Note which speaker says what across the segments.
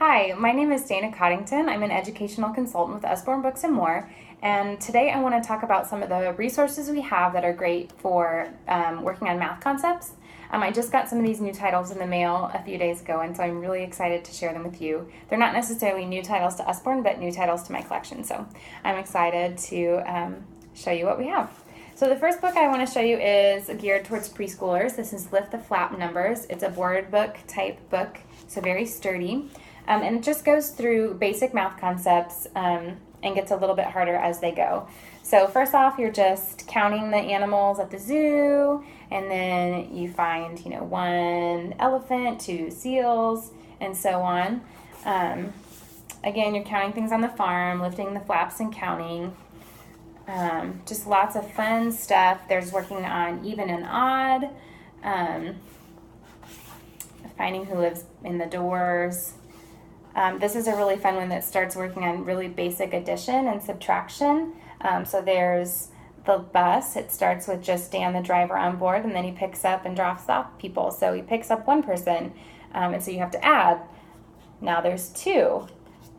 Speaker 1: Hi, my name is Dana Coddington. I'm an educational consultant with Usborne Books More, and today I want to talk about some of the resources we have that are great for working on math concepts. I just got some of these new titles in the mail a few days ago, and so I'm really excited to share them with you. They're not necessarily new titles to Usborne, but new titles to my collection, so I'm excited to show you what we have. So the first book I want to show you is geared towards preschoolers. This is Lift the Flap Numbers. It's a board book type book, so very sturdy. And it just goes through basic math concepts and gets a little bit harder as they go. So first off, you're just counting the animals at the zoo, and then you find, one elephant, two seals, and so on. Again, you're counting things on the farm, lifting the flaps and counting. Just lots of fun stuff. There's working on even and odd, finding who lives in the doors. This is a really fun one that starts working on really basic addition and subtraction. So there's the bus. It starts with just Dan, the driver, on board, and then he picks up and drops off people. So he picks up one person, and so you have to add. Now there's two,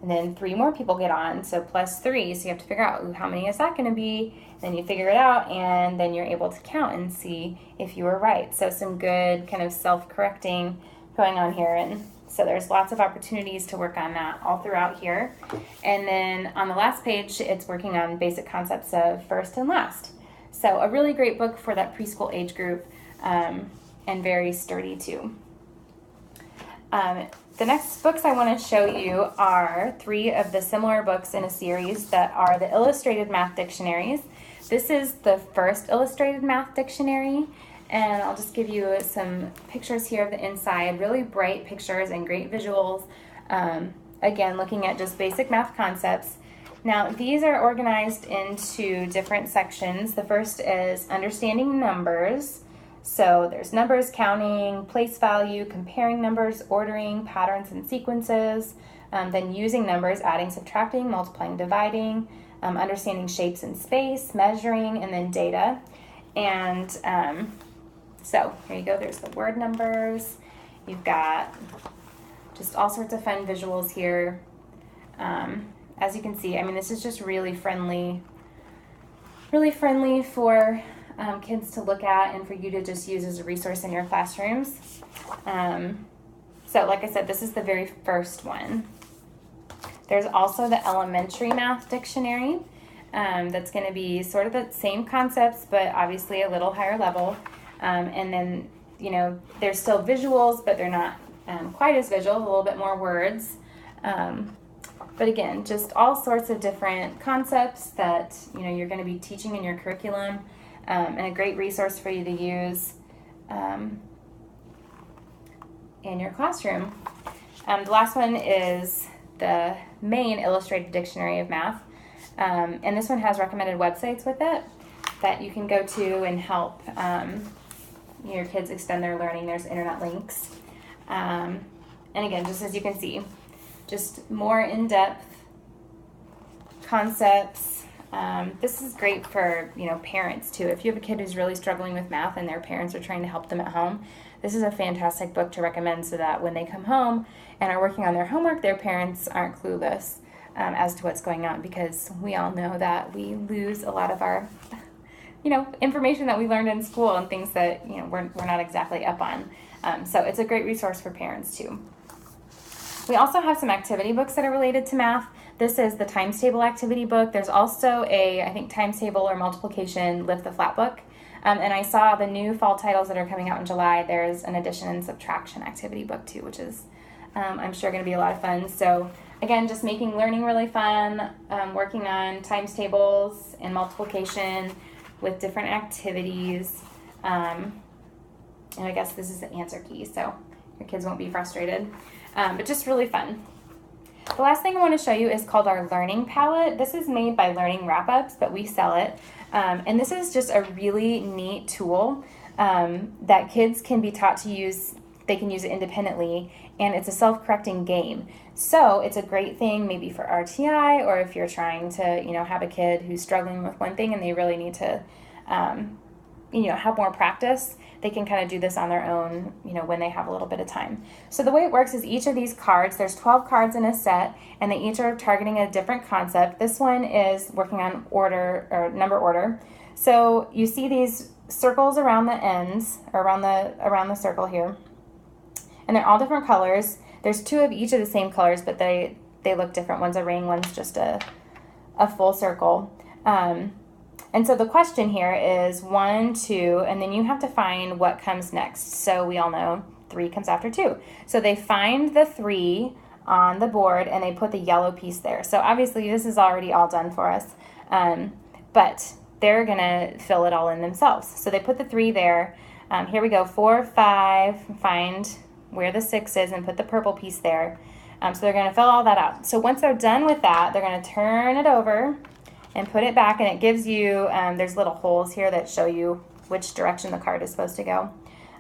Speaker 1: and then three more people get on, so plus three. So you have to figure out how many is that going to be. Then you figure it out, and then you're able to count and see if you were right. So some good kind of self-correcting going on here, and so there's lots of opportunities to work on that all throughout here. And then on the last page, it's working on basic concepts of first and last. So a really great book for that preschool age group, and very sturdy too. The next books I want to show you are three of the similar books in a series that are the illustrated math dictionaries. This is the first illustrated math dictionary. And I'll just give you some pictures here of the inside, really bright pictures and great visuals. Again, looking at just basic math concepts. Now, these are organized into different sections. The first is understanding numbers. So there's numbers, counting, place value, comparing numbers, ordering, patterns and sequences, then using numbers, adding, subtracting, multiplying, dividing, understanding shapes in space, measuring, and then data. And so here you go, there's the word numbers. You've got just all sorts of fun visuals here. As you can see, this is just really friendly for kids to look at and for you to just use as a resource in your classrooms. So like I said, this is the very first one. There's also the elementary math dictionary. That's going to be sort of the same concepts, but obviously a little higher level. And then, there's still visuals, but they're not quite as visual, a little bit more words. But again, just all sorts of different concepts that, you're going to be teaching in your curriculum, and a great resource for you to use in your classroom. The last one is the main illustrated dictionary of math. And this one has recommended websites with it that you can go to and help your kids extend their learning. There's internet links. And again, just as you can see, just more in-depth concepts. This is great for, parents too. If you have a kid who's really struggling with math and their parents are trying to help them at home, this is a fantastic book to recommend so that when they come home and are working on their homework, their parents aren't clueless as to what's going on, because we all know that we lose a lot of our information that we learned in school and things that, we're not exactly up on. So it's a great resource for parents too. We also have some activity books that are related to math. This is the times table activity book. There's also I think times table or multiplication lift the flat book. And I saw the new fall titles that are coming out in July. There's an addition and subtraction activity book too, which is, I'm sure, going to be a lot of fun. So again, just making learning really fun, working on times tables and multiplication with different activities. And I guess this is the answer key, so your kids won't be frustrated, but just really fun. The last thing I want to show you is called our Learning Palette. This is made by Learning Wrap-Ups, but we sell it. And this is just a really neat tool that kids can be taught to use. They can use it independently, and it's a self-correcting game. So it's a great thing maybe for RTI, or if you're trying to, have a kid who's struggling with one thing and they really need to have more practice, they can kind of do this on their own, when they have a little bit of time. So the way it works is each of these cards, there's 12 cards in a set, and they each are targeting a different concept. This one is working on order or number order. So you see these circles around the ends, or around the circle here, and they're all different colors. There's 2 of each of the same colors, but they look different. One's a ring, one's just a full circle. And so the question here is 1, 2, and then you have to find what comes next. So we all know 3 comes after 2. So they find the 3 on the board and they put the yellow piece there. So obviously this is already all done for us, but they're gonna fill it all in themselves. So they put the 3 there. Here we go, 4, 5, find where the 6 is and put the purple piece there. So they're gonna fill all that out. So once they're done with that, they're gonna turn it over and put it back, and it gives you, there's little holes here that show you which direction the card is supposed to go.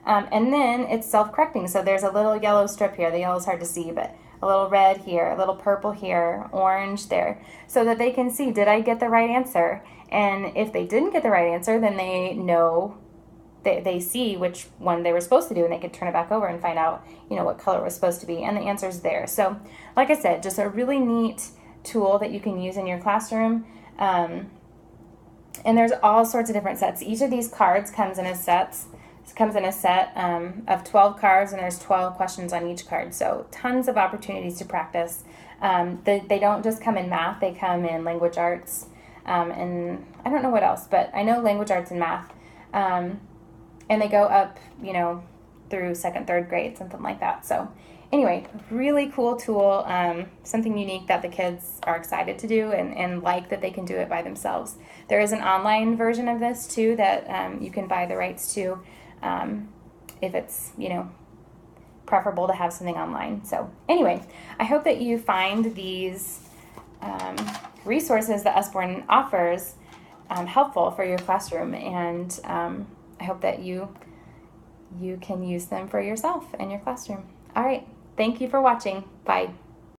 Speaker 1: And then it's self-correcting. So there's a little yellow strip here. The yellow is hard to see, but a little red here, a little purple here, orange there, so that they can see, did I get the right answer? And if they didn't get the right answer, then they know, they see which one they were supposed to do, and they could turn it back over and find out, what color it was supposed to be, and the answer's there. So like I said, just a really neat tool that you can use in your classroom. And there's all sorts of different sets. Each of these cards comes in a set of 12 cards, and there's 12 questions on each card. So tons of opportunities to practice. They don't just come in math, they come in language arts, and I don't know what else, but I know language arts and math. And they go up, through 2nd, 3rd grade, something like that. So anyway, really cool tool, something unique that the kids are excited to do and like that they can do it by themselves. There is an online version of this too that you can buy the rights to if it's, preferable to have something online. So anyway, I hope that you find these resources that Usborne offers helpful for your classroom, and I hope that you can use them for yourself and your classroom. All right. Thank you for watching. Bye.